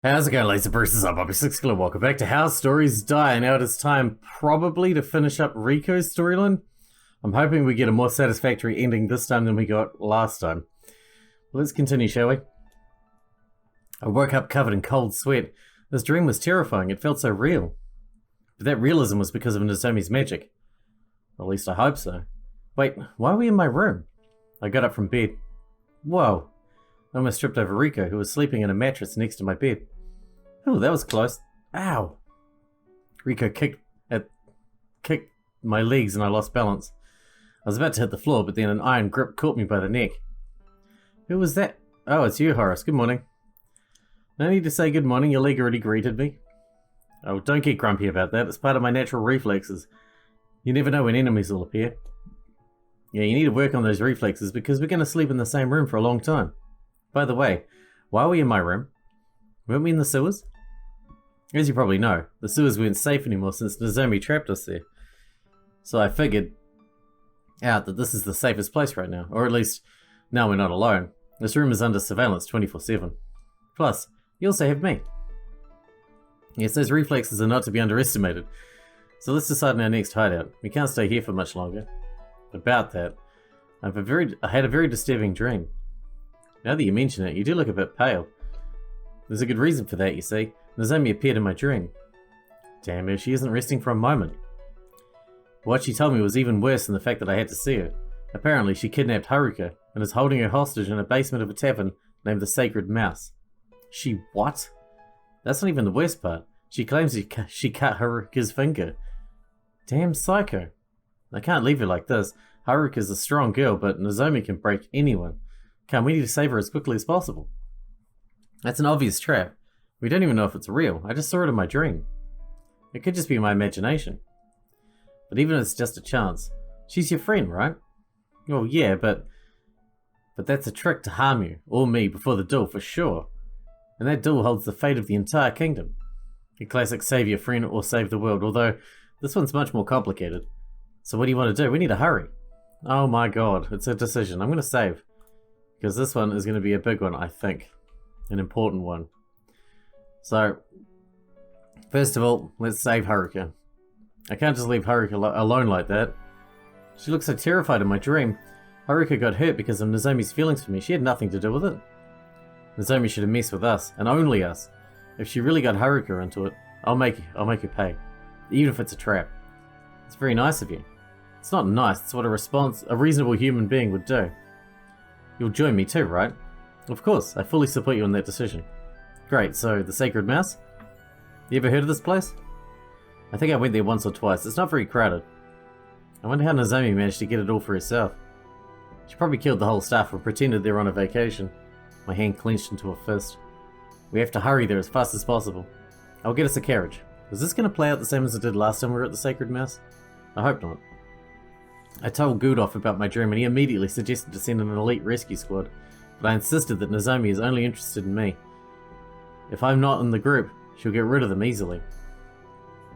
How's it going, Laser Bruces? I'm Bobby Sixkilla. Welcome back to How Stories Die. Now it is time probably to finish up Rico's storyline. I'm hoping we get a more satisfactory ending this time than we got last time. Let's continue, shall we? I woke up covered in cold sweat. This dream was terrifying. It felt so real. But that realism was because of Nozomi's magic. Or at least I hope so. Wait, why are we in my room? I got up from bed. Whoa. I almost tripped over Rico, who was sleeping in a mattress next to my bed. Oh, that was close. Ow! Rico kicked my legs and I lost balance. I was about to hit the floor, but then an iron grip caught me by the neck. Who was that? Oh, it's you, Horace. Good morning. No need to say good morning, your leg already greeted me. Oh, don't get grumpy about that. It's part of my natural reflexes. You never know when enemies will appear. Yeah, you need to work on those reflexes because we're going to sleep in the same room for a long time. By the way, why are we in my room? Weren't we in the sewers? As you probably know, the sewers weren't safe anymore since Nozomi trapped us there. So I figured out that this is the safest place right now, or at least now we're not alone. This room is under surveillance 24/7. Plus, you also have me. Yes, those reflexes are not to be underestimated. So let's decide on our next hideout. We can't stay here for much longer. About that, I had a very disturbing dream. Now that you mention it, you do look a bit pale. There's a good reason for that, you see. Nozomi appeared in my dream. Damn her, she isn't resting for a moment. What she told me was even worse than the fact that I had to see her. Apparently, she kidnapped Haruka and is holding her hostage in a basement of a tavern named the Sacred Mouse. She what? That's not even the worst part. She claims she cut Haruka's finger. Damn psycho. I can't leave her like this. Haruka's a strong girl, but Nozomi can break anyone. Come, we need to save her as quickly as possible. That's an obvious trap. We don't even know if it's real. I just saw it in my dream. It could just be my imagination. But even if it's just a chance, she's your friend, right? Well, yeah, but that's a trick to harm you, or me, before the duel, for sure. And that duel holds the fate of the entire kingdom. A classic save your friend or save the world, although this one's much more complicated. So what do you want to do? We need to hurry. Oh my god, it's a decision. I'm going to save. Because this one is going to be a big one, I think. An important one. So, first of all, let's save Haruka. I can't just leave Haruka alone like that. She looks so terrified in my dream. Haruka got hurt because of Nozomi's feelings for me. She had nothing to do with it. Nozomi should have messed with us, and only us. If she really got Haruka into it, I'll make her pay. Even if it's a trap. It's very nice of you. It's not nice, it's what a reasonable human being would do. You'll join me too, right? Of course, I fully support you in that decision. Great, so the Sacred Mouse? You ever heard of this place? I think I went there once or twice. It's not very crowded. I wonder how Nozomi managed to get it all for herself. She probably killed the whole staff or pretended they were on a vacation. My hand clenched into a fist. We have to hurry there as fast as possible. I'll get us a carriage. Is this going to play out the same as it did last time we were at the Sacred Mouse? I hope not. I told Gudolf about my dream and he immediately suggested to send an elite rescue squad, but I insisted that Nozomi is only interested in me. If I'm not in the group, she'll get rid of them easily.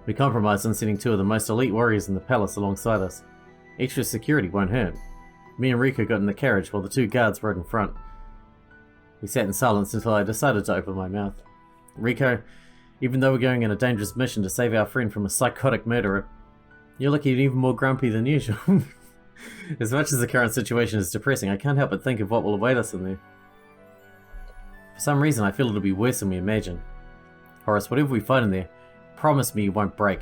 We compromised on sending two of the most elite warriors in the palace alongside us. Extra security won't hurt. Me and Rico got in the carriage while the two guards rode in front. We sat in silence until I decided to open my mouth. Rico, even though we're going on a dangerous mission to save our friend from a psychotic murderer, you're looking even more grumpy than usual. As much as the current situation is depressing, I can't help but think of what will await us in there. For some reason, I feel it'll be worse than we imagine. Horace, whatever we find in there, promise me you won't break.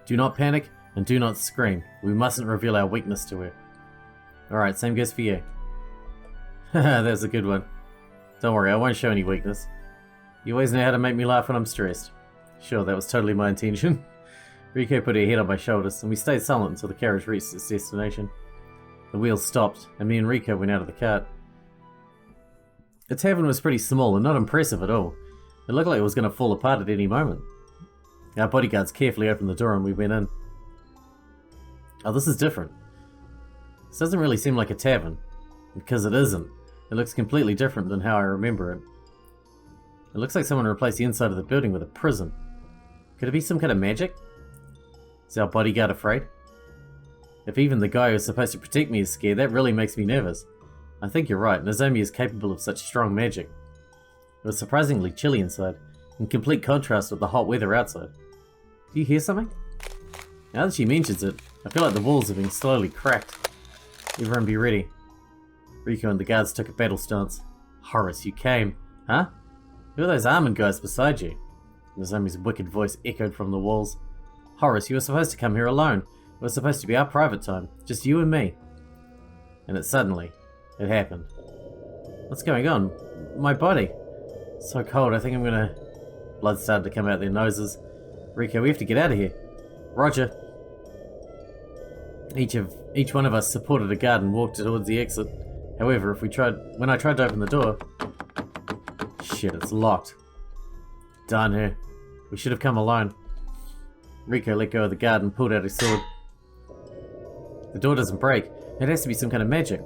Do not panic, and do not scream. We mustn't reveal our weakness to her. Alright, same goes for you. Haha, that was a good one. Don't worry, I won't show any weakness. You always know how to make me laugh when I'm stressed. Sure, that was totally my intention. Rico put her head on my shoulders, and we stayed silent until the carriage reached its destination. The wheels stopped, and me and Rico went out of the cart. The tavern was pretty small and not impressive at all. It looked like it was going to fall apart at any moment. Our bodyguards carefully opened the door and we went in. Oh, this is different. This doesn't really seem like a tavern, because it isn't. It looks completely different than how I remember it. It looks like someone replaced the inside of the building with a prison. Could it be some kind of magic? Is our bodyguard afraid? If even the guy who's supposed to protect me is scared, that really makes me nervous. I think you're right, Nozomi is capable of such strong magic. It was surprisingly chilly inside, in complete contrast with the hot weather outside. Do you hear something? Now that she mentions it, I feel like the walls are being slowly cracked. Everyone be ready. Rico and the guards took a battle stance. Horace, you came. Huh? Who are those armored guys beside you? Nozomi's wicked voice echoed from the walls. Horace, you were supposed to come here alone. It was supposed to be our private time. Just you and me. And it happened. What's going on? My body. It's so cold, I think I'm gonna... Blood started to come out their noses. Rico, we have to get out of here. Roger. Each one of us supported a guard and walked towards the exit. However, when I tried to open the door... Shit, it's locked. Darn her. We should have come alone. Rico let go of the guard and pulled out his sword. The door doesn't break. It has to be some kind of magic.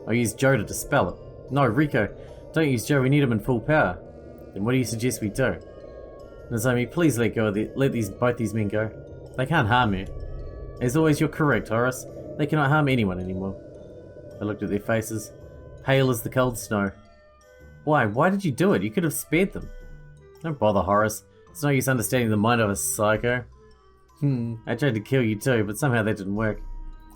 I used Joe to dispel it. No, Rico, don't use Joe. We need him in full power. Then what do you suggest we do? Nozomi, please let both these men go. They can't harm you. As always, you're correct, Horace. They cannot harm anyone anymore. I looked at their faces, pale as the cold snow. Why? Why did you do it? You could have spared them. Don't bother, Horace. It's no use understanding the mind of a psycho. I tried to kill you too, but somehow that didn't work.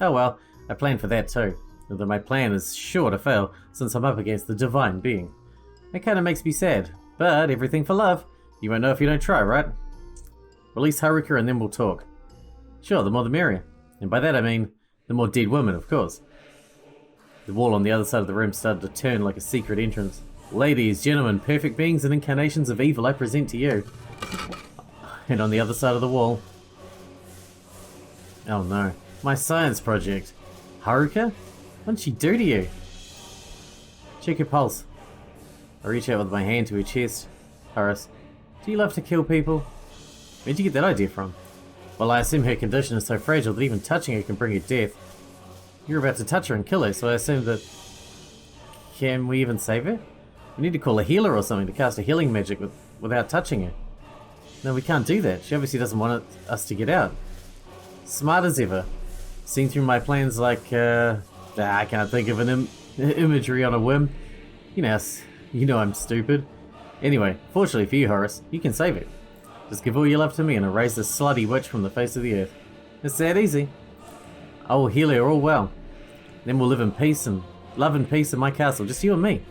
Oh well, I planned for that too. Although my plan is sure to fail, since I'm up against the divine being. It kinda makes me sad, but everything for love. You won't know if you don't try, right? Release Haruka and then we'll talk. Sure, the more the merrier. And by that I mean, the more dead women, of course. The wall on the other side of the room started to turn like a secret entrance. Ladies, gentlemen, perfect beings and incarnations of evil I present to you. And on the other side of the wall... Oh no, my science project. Haruka? What did she do to you? Check your pulse. I reach out with my hand to her chest. Horace, do you love to kill people? Where'd you get that idea from? Well, I assume her condition is so fragile that even touching her can bring her death. You're about to touch her and kill her, so I assume that... Can we even save her? We need to call a healer or something to cast a healing magic without touching her. No, we can't do that. She obviously doesn't want us to get out. Smart as ever. Seen through my plans like, I can't think of an imagery on a whim. You know I'm stupid. Anyway, fortunately for you, Horace, you can save it. Just give all your love to me and erase this slutty witch from the face of the earth. It's that easy. I will heal her all well. Then we'll live in peace and love and peace in my castle, just you and me.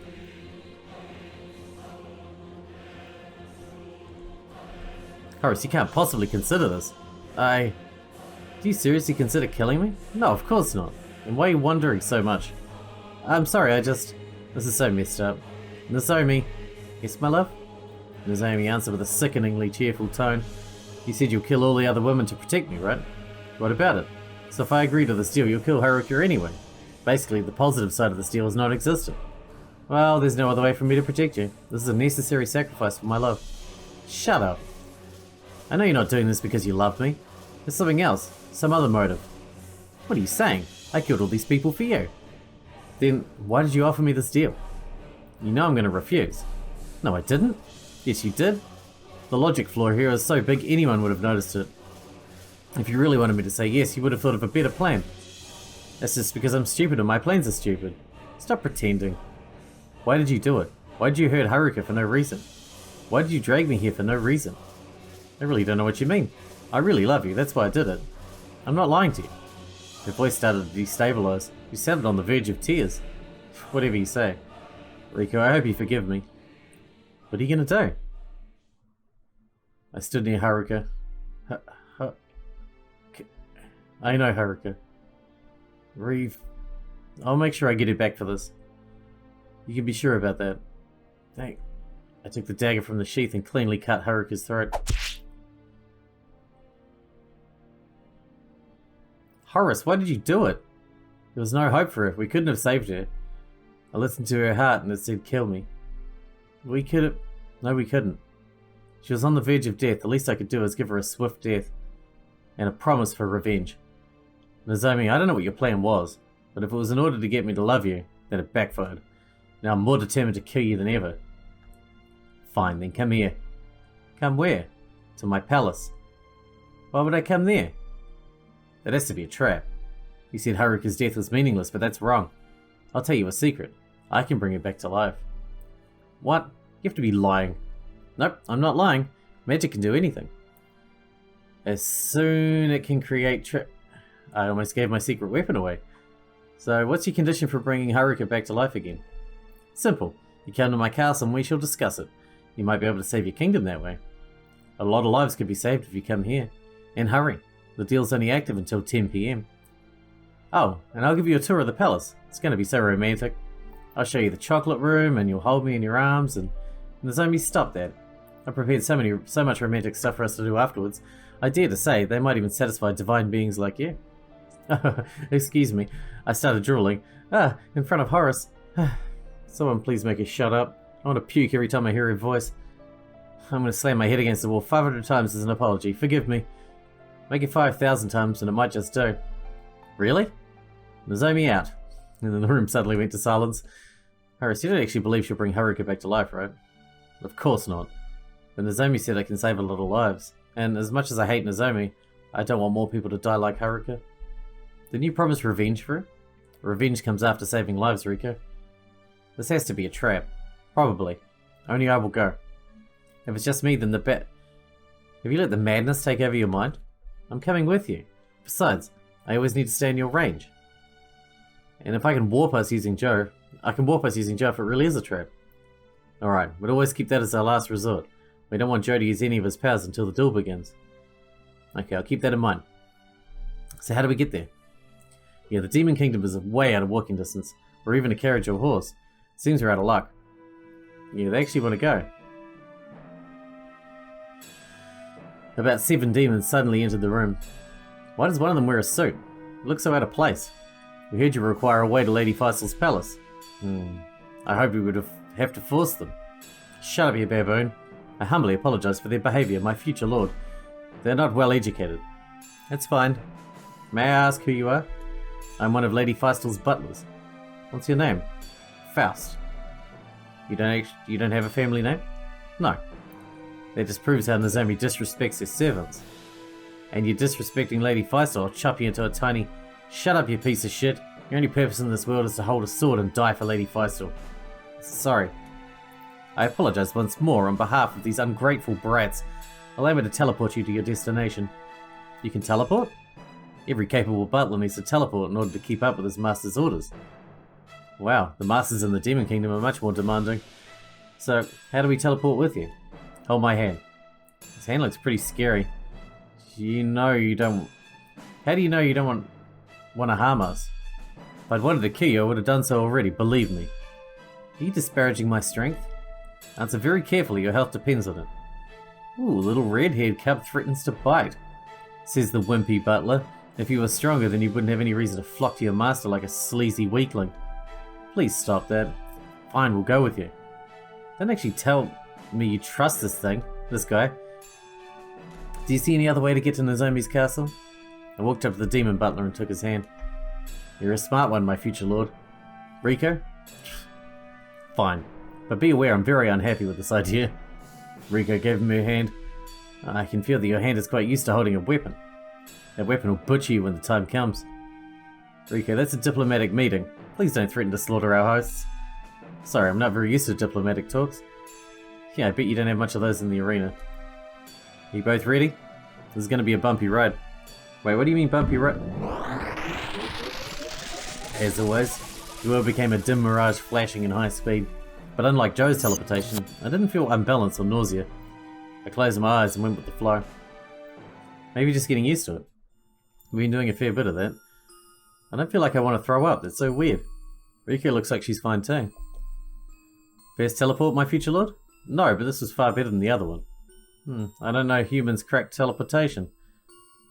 Horace, you can't possibly consider this. Do you seriously consider killing me? No, of course not. And why are you wondering so much? I'm sorry, this is so messed up. Nozomi. Yes, my love? Nozomi answered with a sickeningly cheerful tone. You said you'll kill all the other women to protect me, right? What about it? So if I agree to this deal, you'll kill Haruka anyway. Basically, the positive side of this deal is non-existent. Well, there's no other way for me to protect you. This is a necessary sacrifice for my love. Shut up. I know you're not doing this because you love me. There's something else. Some other motive. What are you saying? I killed all these people for you. Then, why did you offer me this deal? You know I'm going to refuse. No, I didn't. Yes, you did. The logic flaw here is so big anyone would have noticed it. If you really wanted me to say yes, you would have thought of a better plan. That's just because I'm stupid and my plans are stupid. Stop pretending. Why did you do it? Why did you hurt Haruka for no reason? Why did you drag me here for no reason? I really don't know what you mean. I really love you, that's why I did it. I'm not lying to you. Her voice started to destabilize. You sounded on the verge of tears. Whatever you say. Rico, I hope you forgive me. What are you gonna do? I stood near Haruka. I know, Haruka. Reeve. I'll make sure I get it back for this. You can be sure about that. Dang. I took the dagger from the sheath and cleanly cut Haruka's throat. Horace, why did you do it? There was no hope for her. We couldn't have saved her. I listened to her heart and it said kill me. We could have... No, we couldn't. She was on the verge of death. The least I could do is give her a swift death. And a promise for revenge. Nozomi, I don't know what your plan was, but if it was in order to get me to love you, then it backfired. Now I'm more determined to kill you than ever. Fine, then come here. Come where? To my palace. Why would I come there? That has to be a trap. You said Haruka's death was meaningless, but that's wrong. I'll tell you a secret. I can bring her back to life. What? You have to be lying. Nope, I'm not lying. Magic can do anything. As soon it can create I almost gave my secret weapon away. So what's your condition for bringing Haruka back to life again? Simple. You come to my castle and we shall discuss it. You might be able to save your kingdom that way. A lot of lives could be saved if you come here. And hurry. The deal's only active until 10 PM. Oh, and I'll give you a tour of the palace. It's going to be so romantic. I'll show you the chocolate room and you'll hold me in your arms and Nozomi, stop that. I prepared so much romantic stuff for us to do afterwards. I dare to say they might even satisfy divine beings like you. Excuse me. I started drooling. In front of Horace. Someone please make her shut up. I want to puke every time I hear her voice. I'm going to slam my head against the wall 500 times as an apology. Forgive me. Make it 5,000 times and it might just do. Really? Nozomi out. And then the room suddenly went to silence. Horace, you don't actually believe she'll bring Haruka back to life, right? Of course not. But Nozomi said I can save a lot of lives. And as much as I hate Nozomi, I don't want more people to die like Haruka. Didn't you promise revenge for her? Revenge comes after saving lives, Riko. This has to be a trap. Probably. Only I will go. If it's just me, then the bet. Have you let the madness take over your mind? I'm coming with you. Besides, I always need to stay in your range. And if I can warp us using Joe, I can warp us using Joe if it really is a trap. Alright, we'd always keep that as our last resort. We don't want Joe to use any of his powers until the duel begins. Okay, I'll keep that in mind. So how do we get there? Yeah, the Demon Kingdom is way out of walking distance, or even a carriage or horse. Seems we're out of luck. Yeah, they actually want to go. About 7 demons suddenly entered the room. Why does one of them wear a suit? It looks so out of place. We heard you require a way to Lady Faisal's palace. I hope we would have to force them. Shut up, you baboon. I humbly apologize for their behavior, my future lord. They're not well educated. That's fine. May I ask who you are? I'm one of Lady Faisal's butlers. What's your name? Faust. You don't have a family name? No. That just proves how Nozomi disrespects his servants. And you're disrespecting Lady Faisal, I'll chop you into a tiny... Shut up, you piece of shit. Your only purpose in this world is to hold a sword and die for Lady Faisal. Sorry. I apologize once more on behalf of these ungrateful brats. Allow me to teleport you to your destination. You can teleport? Every capable butler needs to teleport in order to keep up with his master's orders. Wow, the masters in the Demon Kingdom are much more demanding. So, how do we teleport with you? Hold my hand. His hand looks pretty scary. You know you don't... How do you know you don't want to harm us? If I'd wanted to kill you, I would have done so already, believe me. Are you disparaging my strength? Answer very carefully, your health depends on it. Ooh, little red-haired cub threatens to bite, says the wimpy butler. If you were stronger, then you wouldn't have any reason to flock to your master like a sleazy weakling. Please stop that. Fine, we'll go with you. Don't actually tell me you trust this guy. Do you see any other way to get to Nozomi's castle? I walked up to the demon butler and took his hand. You're a smart one, my future lord. Riko? Fine. But be aware I'm very unhappy with this idea. Riko gave him her hand. I can feel that your hand is quite used to holding a weapon. That weapon will butcher you when the time comes. Riko, that's a diplomatic meeting. Please don't threaten to slaughter our hosts. Sorry, I'm not very used to diplomatic talks. Yeah, I bet you don't have much of those in the arena. Are you both ready? This is going to be a bumpy ride. Wait, what do you mean bumpy ride? As always, the world became a dim mirage flashing in high speed. But unlike Joe's teleportation, I didn't feel unbalanced or nausea. I closed my eyes and went with the flow. Maybe just getting used to it. We've been doing a fair bit of that. I don't feel like I want to throw up, that's so weird. Riko looks like she's fine too. First teleport, my future lord? No, but this was far better than the other one. I don't know humans crack teleportation.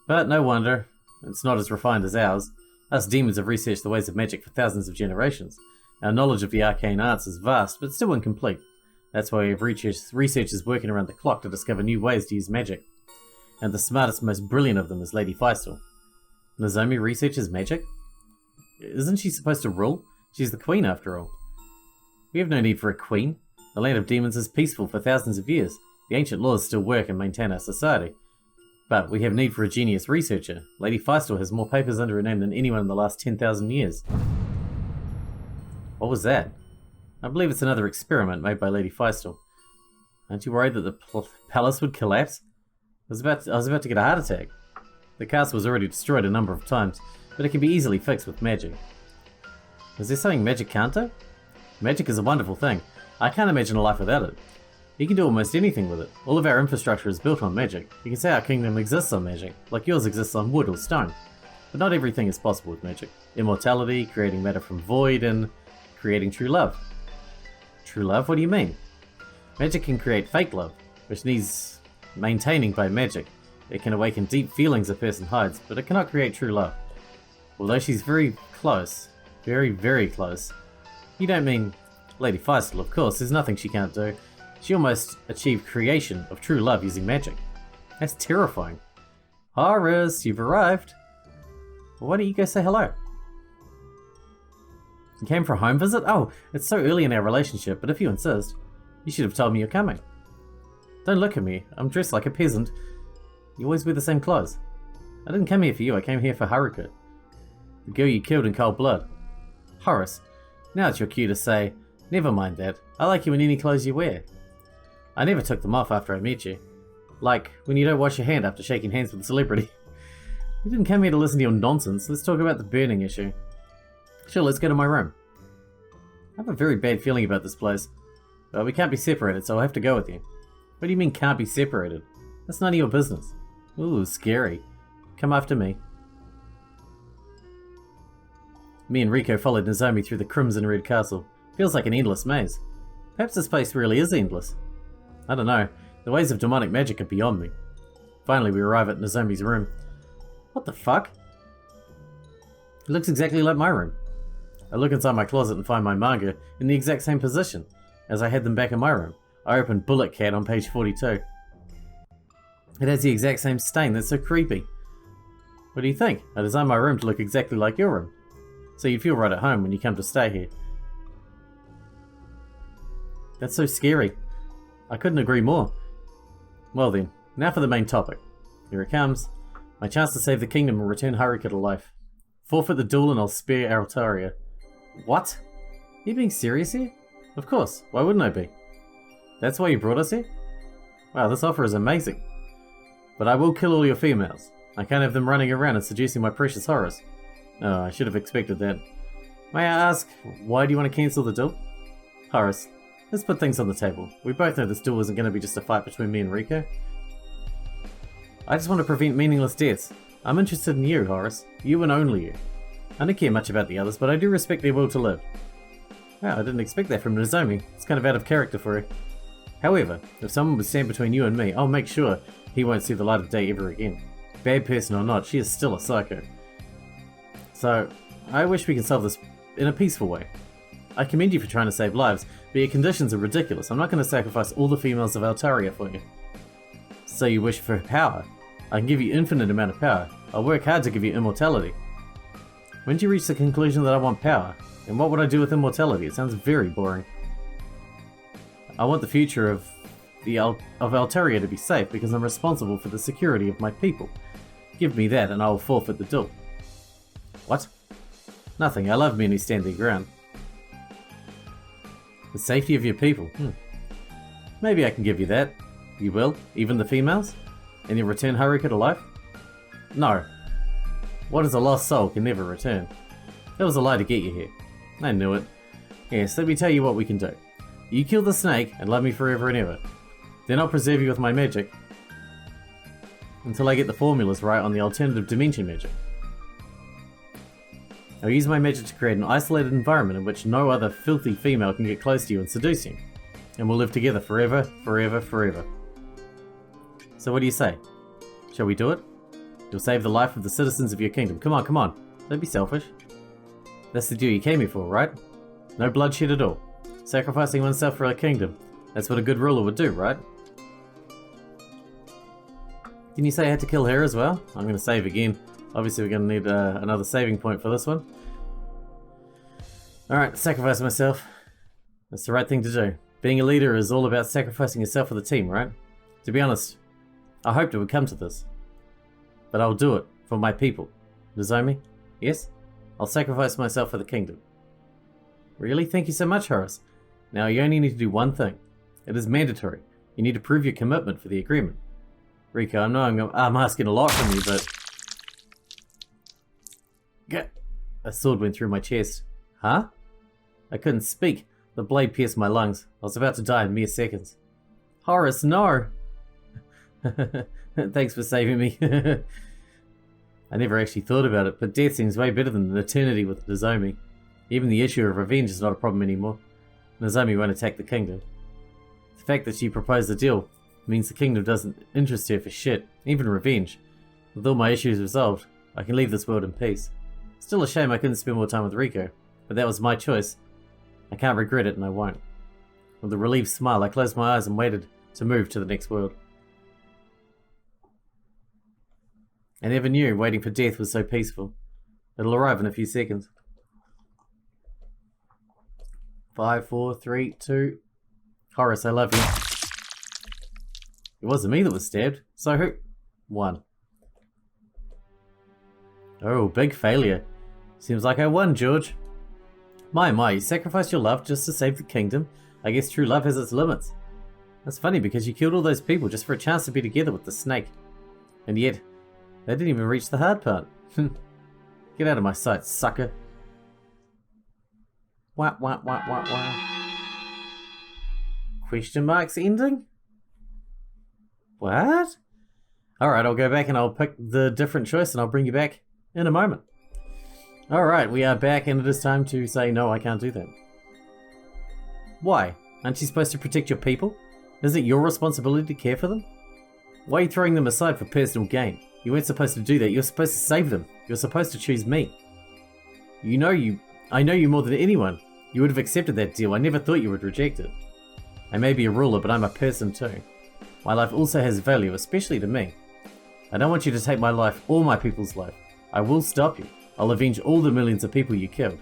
But no wonder, it's not as refined as ours. Us demons have researched the ways of magic for thousands of generations. Our knowledge of the arcane arts is vast, but still incomplete. That's why we have researchers working around the clock to discover new ways to use magic. And the smartest, most brilliant of them is Lady Faisal. Nozomi researches magic? Isn't she supposed to rule? She's the queen after all. We have no need for a queen. The land of demons is peaceful for thousands of years. The ancient laws still work and maintain our society. But we have need for a genius researcher. Lady Faisal has more papers under her name than anyone in the last 10,000 years. What was that? I believe it's another experiment made by Lady Faisal. Aren't you worried that the palace would collapse? I was about to get a heart attack. The castle was already destroyed a number of times, but it can be easily fixed with magic. Is there something magic can't do? Magic is a wonderful thing. I can't imagine a life without it. You can do almost anything with it. All of our infrastructure is built on magic. You can say our kingdom exists on magic, like yours exists on wood or stone. But not everything is possible with magic. Immortality, creating matter from void, and creating true love. True love? What do you mean? Magic can create fake love, which needs maintaining by magic. It can awaken deep feelings a person hides, but it cannot create true love. Although she's very close. Very, very close. You don't mean Lady Feistel, of course. There's nothing she can't do. She almost achieved creation of true love using magic. That's terrifying. Horace, you've arrived. Well, why don't you go say hello? You came for a home visit? Oh, it's so early in our relationship, but if you insist, you should have told me you're coming. Don't look at me. I'm dressed like a peasant. You always wear the same clothes. I didn't come here for you. I came here for Haruka, the girl you killed in cold blood. Horace, now it's your cue to say, never mind that. I like you in any clothes you wear. I never took them off after I met you. Like, when you don't wash your hand after shaking hands with a celebrity. You didn't come here to listen to your nonsense. Let's talk about the burning issue. Sure, let's go to my room. I have a very bad feeling about this place. But we can't be separated, so I'll have to go with you. What do you mean can't be separated? That's none of your business. Ooh, scary. Come after me. Me and Rico followed Nozomi through the Crimson Red Castle. Feels like an endless maze. Perhaps this place really is endless. I don't know. The ways of demonic magic are beyond me. Finally, we arrive at Nozomi's room. What the fuck? It looks exactly like my room. I look inside my closet and find my manga in the exact same position as I had them back in my room. I open Bullet Cat on page 42. It has the exact same stain. That's so creepy. What do you think? I designed my room to look exactly like your room, so you'd feel right at home when you come to stay here. That's so scary. I couldn't agree more. Well then, now for the main topic. Here it comes. My chance to save the kingdom and return Haruka to life. Forfeit the duel and I'll spare Altaria. What? Are you being serious here? Of course, why wouldn't I be? That's why you brought us here? Wow, this offer is amazing. But I will kill all your females. I can't have them running around and seducing my precious Horace. Oh, I should have expected that. May I ask, why do you want to cancel the duel? Horace, let's put things on the table. We both know this duel isn't going to be just a fight between me and Rico. I just want to prevent meaningless deaths. I'm interested in you, Horace. You and only you. I don't care much about the others, but I do respect their will to live. Wow, I didn't expect that from Nozomi. It's kind of out of character for her. However, if someone would stand between you and me, I'll make sure he won't see the light of day ever again. Bad person or not, she is still a psycho. So, I wish we can solve this in a peaceful way. I commend you for trying to save lives, but your conditions are ridiculous. I'm not going to sacrifice all the females of Altaria for you. So you wish for power. I can give you infinite amount of power. I'll work hard to give you immortality. When did you reach the conclusion that I want power? And what would I do with immortality? It sounds very boring. I want the future of Altaria to be safe because I'm responsible for the security of my people. Give me that and I will forfeit the duel. What? Nothing. I love men who stand their ground. The safety of your people. Maybe I can give you that. You will? Even the females? And you return Haruka to life? No. What is a lost soul can never return. That was a lie to get you here. I knew it. Yes, let me tell you what we can do. You kill the snake and love me forever and ever. Then I'll preserve you with my magic until I get the formulas right on the alternative dimension magic. I'll use my magic to create an isolated environment in which no other filthy female can get close to you and seduce you. And we'll live together forever, forever, forever. So what do you say? Shall we do it? You'll save the life of the citizens of your kingdom. Come on, come on. Don't be selfish. That's the deal you came here for, right? No bloodshed at all. Sacrificing oneself for a kingdom. That's what a good ruler would do, right? Didn't you say I had to kill her as well? I'm going to save again. Obviously we're going to need another saving point for this one. Alright, sacrifice myself. That's the right thing to do. Being a leader is all about sacrificing yourself for the team, right? To be honest, I hoped it would come to this. But I'll do it for my people. Nozomi? Yes? I'll sacrifice myself for the kingdom. Really? Thank you so much, Horace. Now you only need to do one thing. It is mandatory. You need to prove your commitment for the agreement. Rico, I know I'm asking a lot from you, but... A sword went through my chest. Huh? I couldn't speak. The blade pierced my lungs. I was about to die in mere seconds. Horace, no! Thanks for saving me. I never actually thought about it, but death seems way better than an eternity with Nozomi. Even the issue of revenge is not a problem anymore. Nozomi won't attack the kingdom. The fact that she proposed the deal means the kingdom doesn't interest her for shit, even revenge. With all my issues resolved, I can leave this world in peace. Still a shame I couldn't spend more time with Rico, but that was my choice. I can't regret it, and I won't. With a relieved smile, I closed my eyes and waited to move to the next world. I never knew waiting for death was so peaceful. It'll arrive in a few seconds. 5, 4, 3, 2... Horace, I love you. It wasn't me that was stabbed, so who? 1. Oh, big failure. Seems like I won, George. My, you sacrificed your love just to save the kingdom? I guess true love has its limits. That's funny because you killed all those people just for a chance to be together with the snake. And yet, they didn't even reach the hard part. Get out of my sight, sucker. Wah. Question marks ending? What? Alright, I'll go back and I'll pick the different choice and I'll bring you back in a moment. Alright, we are back and it is time to say no, I can't do that. Why? Aren't you supposed to protect your people? Is it your responsibility to care for them? Why are you throwing them aside for personal gain? You weren't supposed to do that. You're supposed to save them. You're supposed to choose me. I know you more than anyone. You would have accepted that deal. I never thought you would reject it. I may be a ruler, but I'm a person too. My life also has value, especially to me. I don't want you to take my life or my people's life. I will stop you. I'll avenge all the millions of people you killed.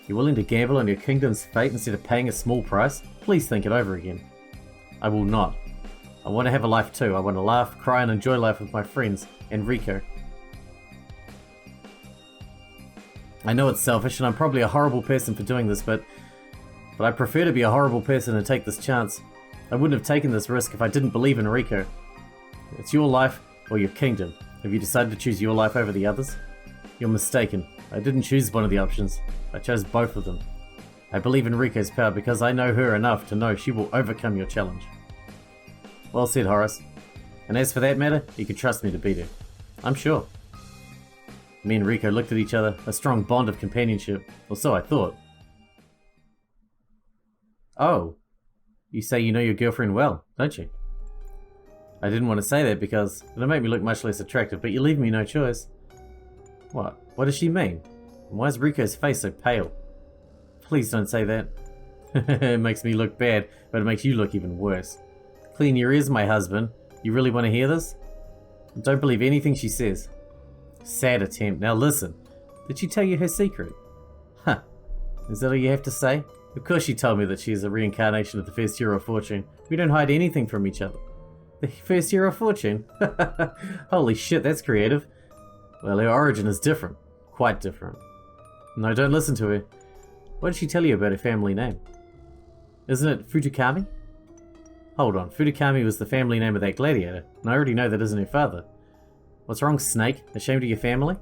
You're willing to gamble on your kingdom's fate instead of paying a small price? Please think it over again. I will not. I want to have a life too. I want to laugh, cry, and enjoy life with my friends and Rico. I know it's selfish and I'm probably a horrible person for doing this, but I prefer to be a horrible person and take this chance. I wouldn't have taken this risk if I didn't believe in Rico. It's your life or your kingdom. Have you decided to choose your life over the others? You're mistaken. I didn't choose one of the options. I chose both of them. I believe in Rico's power because I know her enough to know she will overcome your challenge. Well said, Horace. And as for that matter, you can trust me to beat her. I'm sure. Me and Rico looked at each other, a strong bond of companionship, or so I thought. Oh, you say you know your girlfriend well, don't you? I didn't want to say that because it'll make me look much less attractive, but you leave me no choice. What? What does she mean? And why is Rico's face so pale? Please don't say that. It makes me look bad, but it makes you look even worse. Clean your ears, my husband. You really want to hear this? Don't believe anything she says. Sad attempt. Now listen. Did she tell you her secret? Huh. Is that all you have to say? Of course she told me that she is a reincarnation of the first hero of fortune. We don't hide anything from each other. The first hero of fortune? Holy shit, that's creative. Well, her origin is different. Quite different. No, don't listen to her. What did she tell you about her family name? Isn't it Futukami? Hold on, Futukami was the family name of that gladiator, and I already know that isn't her father. What's wrong, Snake? Ashamed of your family?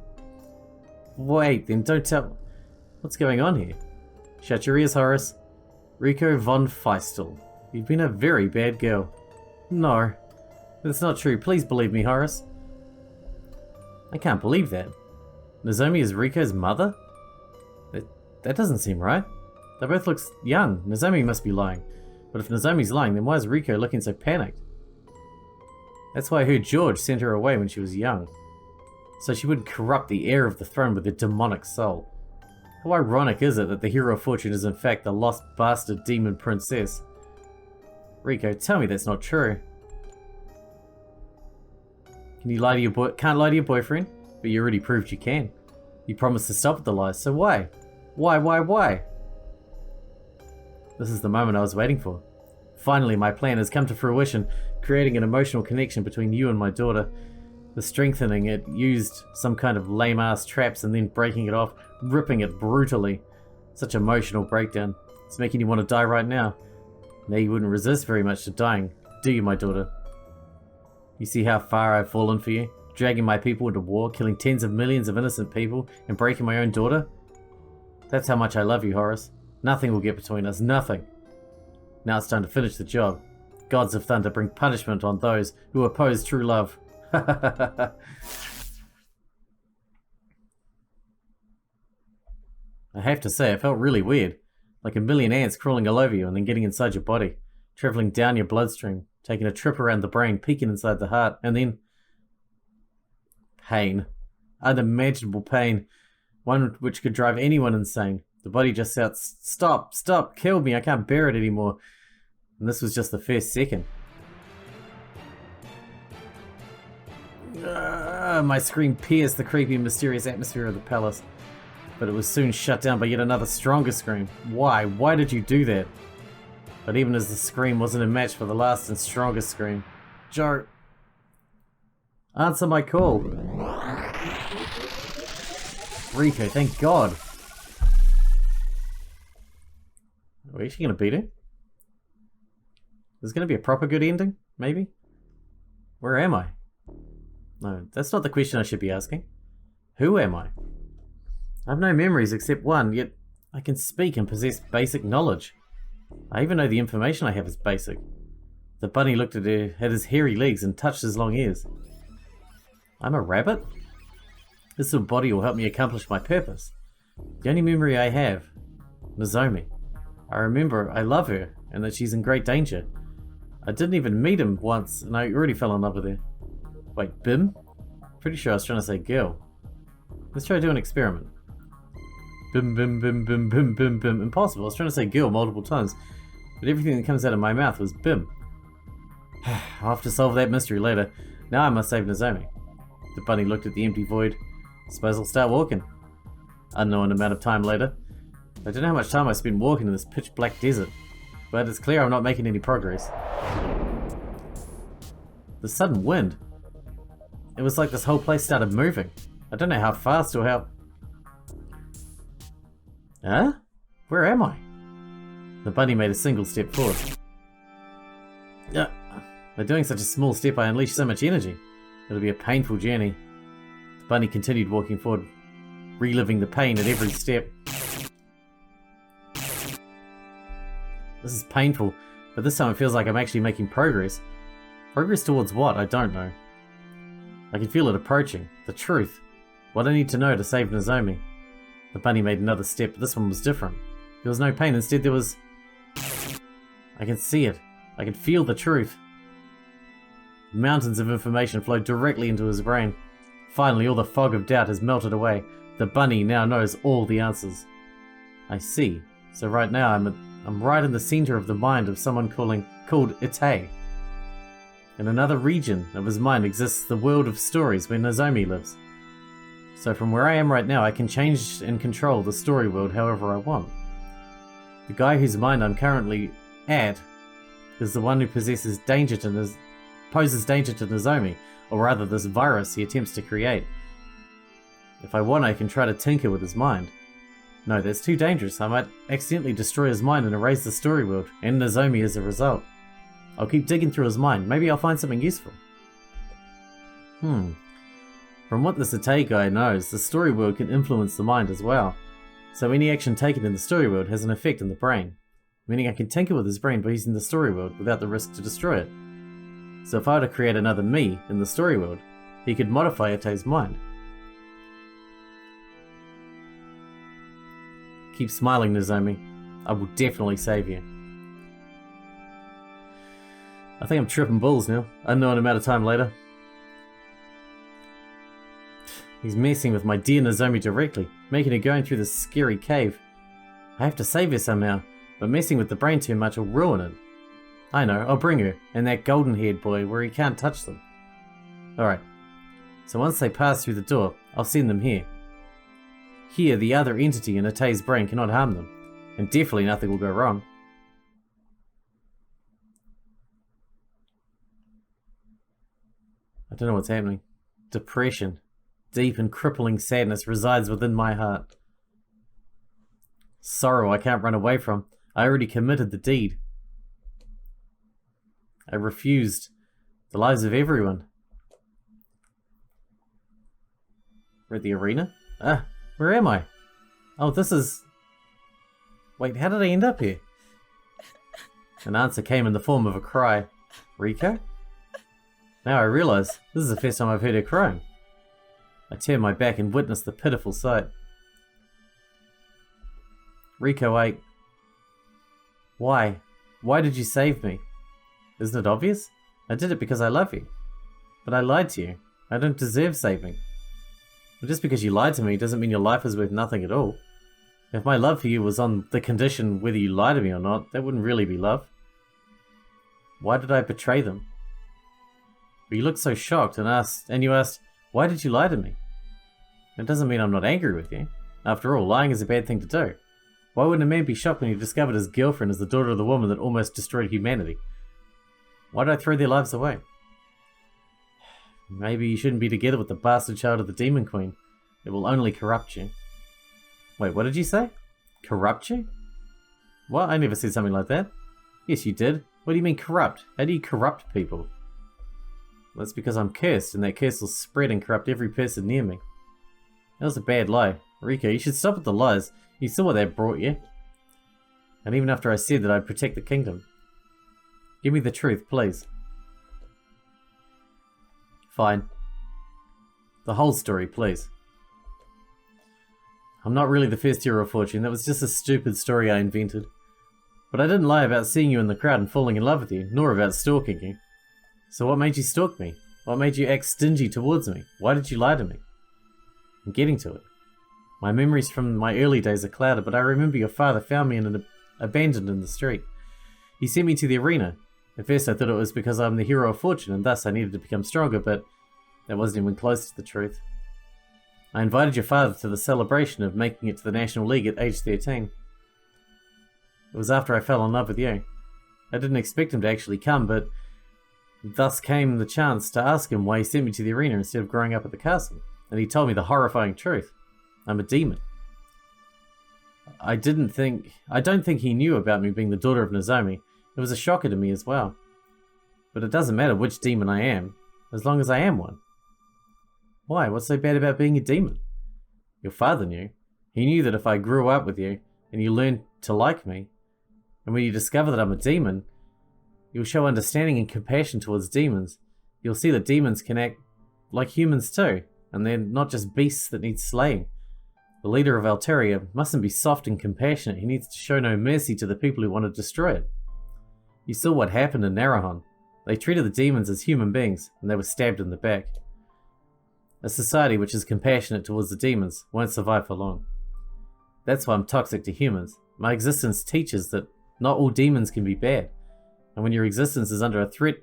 Wait, then don't tell... What's going on here? Shut your ears, Horace. Rico von Feistel. You've been a very bad girl. No. That's not true. Please believe me, Horace. I can't believe that. Nozomi is Rico's mother? That doesn't seem right. They both look young. Nozomi must be lying. But if Nozomi's lying, then why is Rico looking so panicked? That's why I heard George sent her away when she was young. So she wouldn't corrupt the heir of the throne with her demonic soul. How ironic is it that the hero of fortune is in fact the lost bastard demon princess? Rico, tell me that's not true. Can't lie to your boyfriend? But you already proved you can. You promised to stop with the lies, so why? Why? This is the moment I was waiting for. Finally, my plan has come to fruition, creating an emotional connection between you and my daughter. The strengthening it used some kind of lame-ass traps and then breaking it off, ripping it brutally. Such emotional breakdown. It's making you want to die right now. Now you wouldn't resist very much to dying, Do you, my daughter? You see how far I've fallen for you? Dragging my people into war, killing tens of millions of innocent people, and breaking my own daughter? That's how much I love you, Horus. Nothing will get between us, nothing. Now it's time to finish the job. Gods of Thunder bring punishment on those who oppose true love. I have to say, it felt really weird. Like a million ants crawling all over you and then getting inside your body, traveling down your bloodstream, taking a trip around the brain, peeking inside the heart, and then... pain. Unimaginable pain. One which could drive anyone insane. The body just shouts, "Stop! Stop! Kill me! I can't bear it anymore." And this was just the first second. My scream pierced the creepy, mysterious atmosphere of the palace. But it was soon shut down by yet another stronger scream. Why? Why did you do that? But even as the scream wasn't a match for the last and strongest scream. Joe, answer my call. Rico, thank God. Are we actually going to beat it? There's going to be a proper good ending? Maybe? Where am I? No, that's not the question I should be asking. Who am I? I have no memories except one, yet I can speak and possess basic knowledge. I even know the information I have is basic. The bunny looked at his hairy legs and touched his long ears. I'm a rabbit? This little body will help me accomplish my purpose. The only memory I have, Nozomi. I remember I love her and that she's in great danger. I didn't even meet him once and I already fell in love with her. Wait, Bim? Pretty sure I was trying to say girl. Let's try to do an experiment. Bim, bim, bim, bim, bim, bim, bim. Impossible. I was trying to say girl multiple times, but everything that comes out of my mouth was Bim. I'll have to solve that mystery later. Now I must save Nozomi. The bunny looked at the empty void. Suppose I'll start walking. Unknown amount of time later. I don't know how much time I spent walking in this pitch black desert, but it's clear I'm not making any progress. The sudden wind. It was like this whole place started moving. I don't know how fast or how... Huh? Where am I? The bunny made a single step forward. By doing such a small step I unleashed so much energy. It'll be a painful journey. The bunny continued walking forward, reliving the pain at every step. This is painful, but this time it feels like I'm actually making progress. Progress towards what? I don't know. I can feel it approaching. The truth. What I need to know to save Nozomi. The bunny made another step, but this one was different. There was no pain, instead there was... I can see it. I can feel the truth. Mountains of information flowed directly into his brain. Finally, all the fog of doubt has melted away. The bunny now knows all the answers. I see. So right now I'm right in the center of the mind of someone called Ite. In another region of his mind exists the world of stories where Nozomi lives. So from where I am right now, I can change and control the story world however I want. The guy whose mind I'm currently at is the one who poses danger to Nozomi, or rather this virus he attempts to create. If I want, I can try to tinker with his mind. No, that's too dangerous. I might accidentally destroy his mind and erase the story world, and Nozomi as a result. I'll keep digging through his mind. Maybe I'll find something useful. From what this Ite guy knows, the story world can influence the mind as well. So any action taken in the story world has an effect in the brain. Meaning I can tinker with his brain by using the story world without the risk to destroy it. So if I were to create another me in the story world, he could modify Ite's mind. Keep smiling, Nozomi. I will definitely save you. I think I'm tripping balls now. Unknown amount of time later. He's messing with my dear Nozomi directly, making her going through this scary cave. I have to save her somehow, but messing with the brain too much will ruin it. I know, I'll bring her, and that golden-haired boy where he can't touch them. Alright, so once they pass through the door, I'll send them here. Here, the other entity in Ite's brain cannot harm them, and definitely nothing will go wrong. I don't know what's happening. Depression. Deep and crippling sadness resides within my heart. Sorrow I can't run away from. I already committed the deed. I refused the lives of everyone. We're at the arena? Ah, where am I? Oh, this is... Wait, how did I end up here? An answer came in the form of a cry. Rico? Now I realize this is the first time I've heard her crying. I turned my back and witnessed the pitiful sight. Rico, Why? Why did you save me? Isn't it obvious? I did it because I love you. But I lied to you. I don't deserve saving. But just because you lied to me doesn't mean your life is worth nothing at all. If my love for you was on the condition whether you lie to me or not, that wouldn't really be love. Why did I betray them? But you looked so shocked and you asked, why did you lie to me? It doesn't mean I'm not angry with you. After all, lying is a bad thing to do. Why wouldn't a man be shocked when he discovered his girlfriend is the daughter of the woman that almost destroyed humanity? Why did I throw their lives away? Maybe you shouldn't be together with the bastard child of the Demon Queen. It will only corrupt you. Wait, what did you say? Corrupt you? What? I never said something like that. Yes, you did. What do you mean corrupt? How do you corrupt people? Well, that's because I'm cursed, and that curse will spread and corrupt every person near me. That was a bad lie. Rico, you should stop with the lies. You saw what that brought you. And even after I said that I'd protect the kingdom. Give me the truth, please. Fine. The whole story, please. I'm not really the first hero of fortune. That was just a stupid story I invented. But I didn't lie about seeing you in the crowd and falling in love with you, nor about stalking you. So what made you stalk me? What made you act stingy towards me? Why did you lie to me? I'm getting to it. My memories from my early days are clouded, but I remember your father found me abandoned in the street. He sent me to the arena. At first I thought it was because I'm the hero of fortune and thus I needed to become stronger, but that wasn't even close to the truth. I invited your father to the celebration of making it to the National League at age 13. It was after I fell in love with you. I didn't expect him to actually come, but thus came the chance to ask him why he sent me to the arena instead of growing up at the castle. And he told me the horrifying truth. I'm a demon. I don't think he knew about me being the daughter of Nozomi. It was a shocker to me as well. But it doesn't matter which demon I am, as long as I am one. Why? What's so bad about being a demon? Your father knew. He knew that if I grew up with you, and you learned to like me, and when you discover that I'm a demon, you'll show understanding and compassion towards demons. You'll see that demons can act like humans too, and they're not just beasts that need slaying. The leader of Alteria mustn't be soft and compassionate. He needs to show no mercy to the people who want to destroy it. You saw what happened in Narahon. They treated the demons as human beings, and they were stabbed in the back. A society which is compassionate towards the demons won't survive for long. That's why I'm toxic to humans. My existence teaches that not all demons can be bad, and when your existence is under a threat,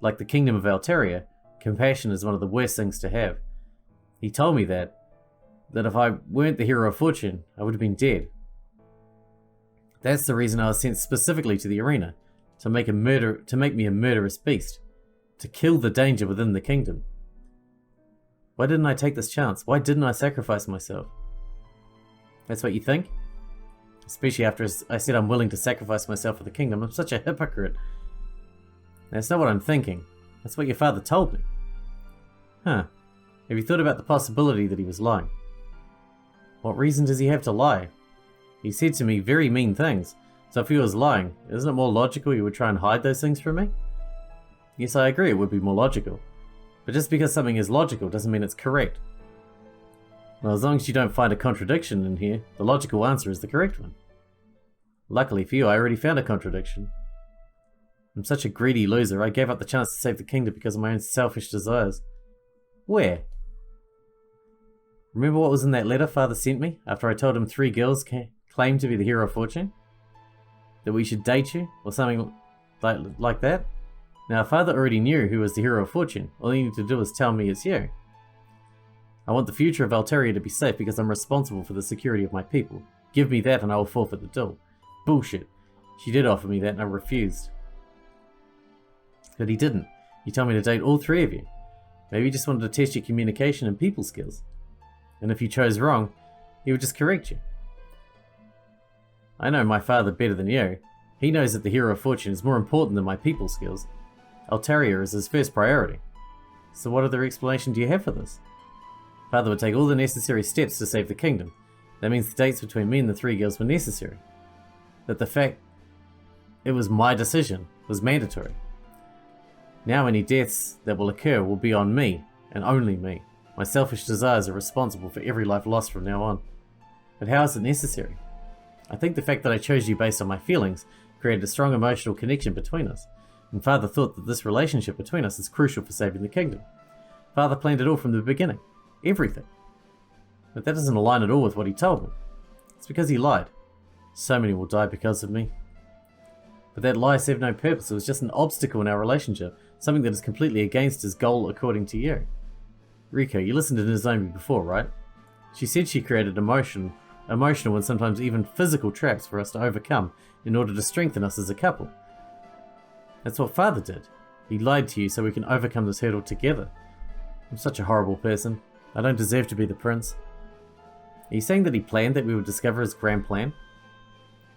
like the kingdom of Alteria, compassion is one of the worst things to have. He told me that if I weren't the hero of fortune, I would have been dead. That's the reason I was sent specifically to the arena, to make me a murderous beast, to kill the danger within the kingdom. Why didn't I take this chance? Why didn't I sacrifice myself? That's what you think? Especially after I said I'm willing to sacrifice myself for the kingdom. I'm such a hypocrite. That's not what I'm thinking. That's what your father told me. Huh. Have you thought about the possibility that he was lying? What reason does he have to lie? He said to me very mean things. So if he was lying, isn't it more logical he would try and hide those things from me? Yes, I agree, it would be more logical. But just because something is logical doesn't mean it's correct. Well, as long as you don't find a contradiction in here, the logical answer is the correct one. Luckily for you, I already found a contradiction. I'm such a greedy loser, I gave up the chance to save the kingdom because of my own selfish desires. Where? Remember what was in that letter Father sent me after I told him 3 girls claimed to be the hero of fortune? That we should date you, or something like that? Now, Father already knew who was the hero of fortune. All you need to do is tell me it's you. I want the future of Alteria to be safe because I'm responsible for the security of my people. Give me that and I will forfeit the duel. Bullshit. She did offer me that and I refused. But he didn't. He told me to date all 3 of you. Maybe he just wanted to test your communication and people skills. And if you chose wrong, he would just correct you. I know my father better than you. He knows that the hero of fortune is more important than my people skills. Altaria is his first priority. So what other explanation do you have for this? Father would take all the necessary steps to save the kingdom. That means the dates between me and the 3 girls were necessary. That the fact it was my decision was mandatory. Now any deaths that will occur will be on me, and only me. My selfish desires are responsible for every life lost from now on. But how is it necessary? I think the fact that I chose you based on my feelings created a strong emotional connection between us, and Father thought that this relationship between us is crucial for saving the kingdom. Father planned it all from the beginning. Everything. But that doesn't align at all with what he told me. It's because he lied. So many will die because of me. But that lie served no purpose. It was just an obstacle in our relationship, something that is completely against his goal according to you. Riko, you listened to Nozomi before, right? She said she created emotional and sometimes even physical traps for us to overcome in order to strengthen us as a couple. That's what Father did. He lied to you so we can overcome this hurdle together. I'm such a horrible person. I don't deserve to be the prince. Are you saying that he planned that we would discover his grand plan?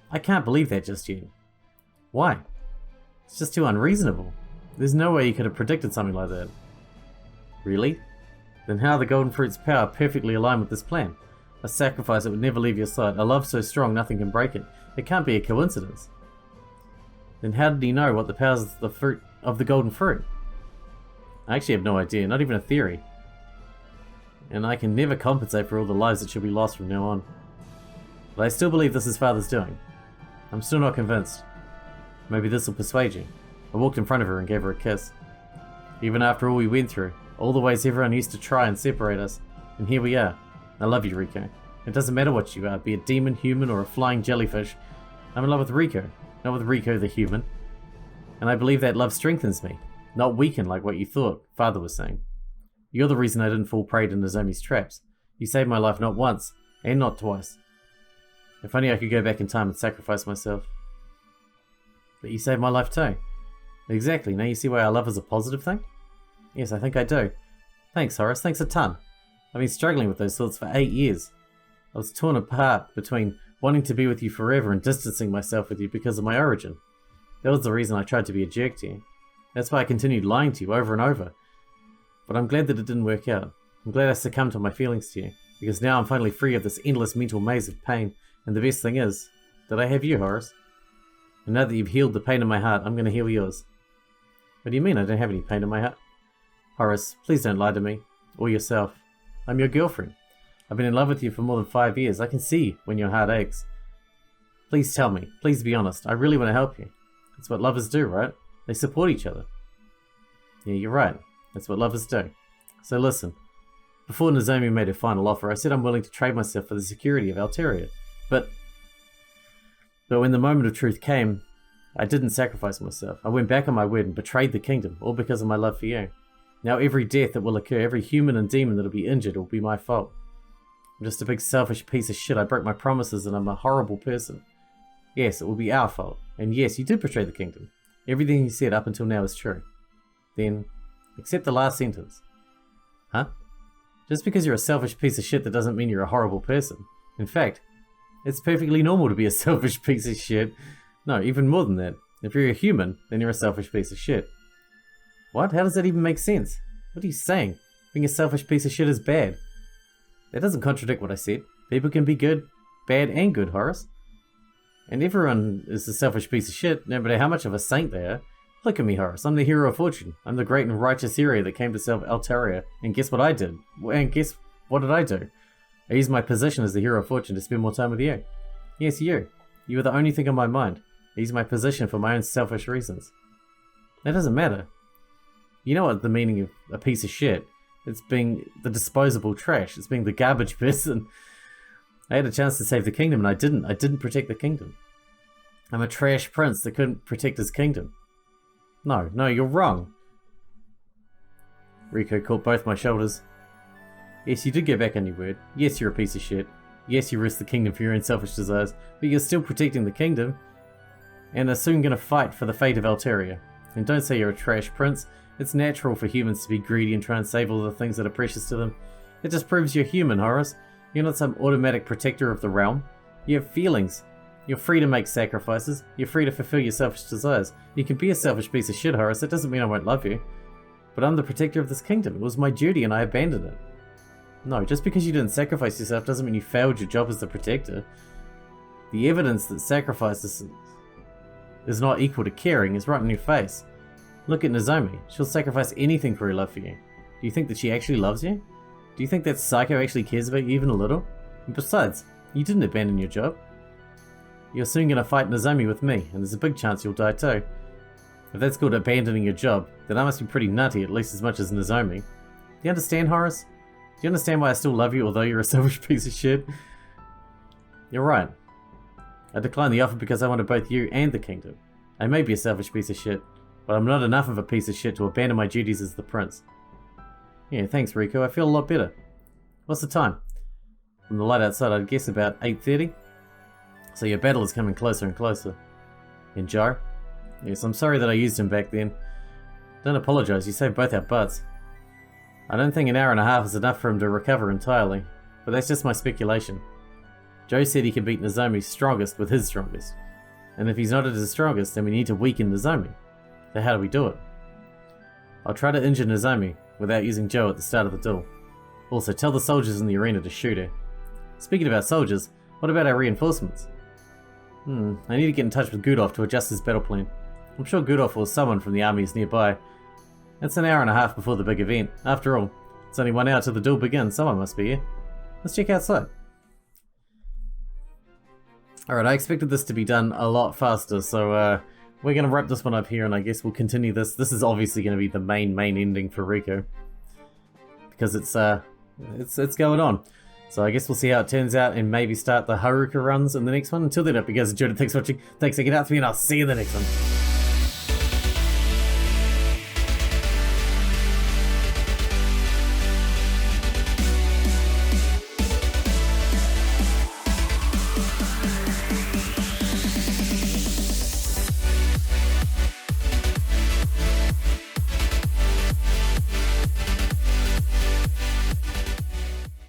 I can't believe that just yet. Why? It's just too unreasonable. There's no way he could have predicted something like that. Really? Then how are the golden fruit's power perfectly aligned with this plan? A sacrifice that would never leave your side, a love so strong nothing can break it. It can't be a coincidence. Then how did he know what the powers of the golden fruit? I actually have no idea, not even a theory. And I can never compensate for all the lives that should be lost from now on. But I still believe this is Father's doing. I'm still not convinced. Maybe this will persuade you. I walked in front of her and gave her a kiss. Even after all we went through, all the ways everyone used to try and separate us, and here we are. I love you, Riko. It doesn't matter what you are, be a demon, human, or a flying jellyfish. I'm in love with Riko, not with Riko the human. And I believe that love strengthens me, not weaken like what you thought Father was saying. You're the reason I didn't fall prey to Nozomi's traps. You saved my life not once, and not twice. If only I could go back in time and sacrifice myself. But you saved my life too. Exactly, now you see why our love is a positive thing? Yes, I think I do. Thanks, Horace, thanks a ton. I've been struggling with those thoughts for 8 years. I was torn apart between wanting to be with you forever and distancing myself with you because of my origin. That was the reason I tried to be a jerk to you. That's why I continued lying to you over and over. But I'm glad that it didn't work out. I'm glad I succumbed to my feelings to you, because now I'm finally free of this endless mental maze of pain, and the best thing is that I have you, Horace. And now that you've healed the pain in my heart, I'm going to heal yours. What do you mean I don't have any pain in my heart? Horace, please don't lie to me, or yourself. I'm your girlfriend. I've been in love with you for more than 5 years. I can see when your heart aches. Please tell me. Please be honest. I really want to help you. That's what lovers do, right? They support each other. Yeah, you're right. That's what lovers do. So listen. Before Nozomi made her final offer, I said I'm willing to trade myself for the security of Altaria. But when the moment of truth came, I didn't sacrifice myself. I went back on my word and betrayed the kingdom, all because of my love for you. Now every death that will occur, every human and demon that will be injured will be my fault. I'm just a big selfish piece of shit. I broke my promises and I'm a horrible person. Yes, it will be our fault. And yes, you did betray the kingdom. Everything you said up until now is true. Then, accept the last sentence. Huh? Just because you're a selfish piece of shit, that doesn't mean you're a horrible person. In fact, it's perfectly normal to be a selfish piece of shit. No, even more than that. If you're a human, then you're a selfish piece of shit. What? How does that even make sense? What are you saying? Being a selfish piece of shit is bad. That doesn't contradict what I said. People can be good, bad, and good, Horace. And everyone is a selfish piece of shit, no matter how much of a saint they are. Look at me, Horace. I'm the hero of fortune. I'm the great and righteous hero that came to save Altaria. And guess what I did? And guess what did I do? I used my position as the hero of fortune to spend more time with you. Yes, you. You were the only thing on my mind. I used my position for my own selfish reasons. That doesn't matter. You know what the meaning of a piece of shit? It's being the disposable trash. It's being the garbage person. I had a chance to save the kingdom and I didn't. I didn't protect the kingdom. I'm a trash prince that couldn't protect his kingdom. No, you're wrong. Riko caught both my shoulders. Yes, you did go back on your word. Yes, you're a piece of shit. Yes, you risked the kingdom for your own selfish desires, but you're still protecting the kingdom. And are soon going to fight for the fate of Altaria. And don't say you're a trash prince. It's natural for humans to be greedy and try and save all the things that are precious to them. It just proves you're human, Horace. You're not some automatic protector of the realm. You have feelings. You're free to make sacrifices. You're free to fulfill your selfish desires. You can be a selfish piece of shit, Horace. That doesn't mean I won't love you. But I'm the protector of this kingdom. It was my duty and I abandoned it. No, just because you didn't sacrifice yourself doesn't mean you failed your job as the protector. The evidence that sacrifice is not equal to caring is right in your face. Look at Nozomi. She'll sacrifice anything for her love for you. Do you think that she actually loves you? Do you think that psycho actually cares about you even a little? And besides, you didn't abandon your job. You're soon going to fight Nozomi with me, and there's a big chance you'll die too. If that's called abandoning your job, then I must be pretty nutty, at least as much as Nozomi. Do you understand, Horace? Do you understand why I still love you, although you're a selfish piece of shit? You're right. I declined the offer because I wanted both you and the kingdom. I may be a selfish piece of shit, but I'm not enough of a piece of shit to abandon my duties as the prince. Yeah, thanks, Rico. I feel a lot better. What's the time? From the light outside, I'd guess about 8:30. So your battle is coming closer and closer. And Joe? Yes, I'm sorry that I used him back then. Don't apologize, you saved both our butts. I don't think an hour and a half is enough for him to recover entirely, but that's just my speculation. Joe said he can beat Nozomi's strongest with his strongest. And if he's not at his strongest, then we need to weaken Nozomi. So how do we do it? I'll try to injure Nozomi without using Joe at the start of the duel. Also, tell the soldiers in the arena to shoot her. Speaking about soldiers, what about our reinforcements? I need to get in touch with Gudolf to adjust his battle plan. I'm sure Gudolf will summon from the armies nearby. It's an hour and a half before the big event. After all, it's only 1 hour till the duel begins. Someone must be here. Let's check outside. Alright, I expected this to be done a lot faster, so we're going to wrap this one up here, and I guess we'll continue this. This is obviously going to be the main ending for Rico, because it's going on. So I guess we'll see how it turns out, and maybe start the Haruka runs in the next one. Until then, I hope you guys enjoyed it. Thanks for watching. Thanks for getting out to me, and I'll see you in the next one.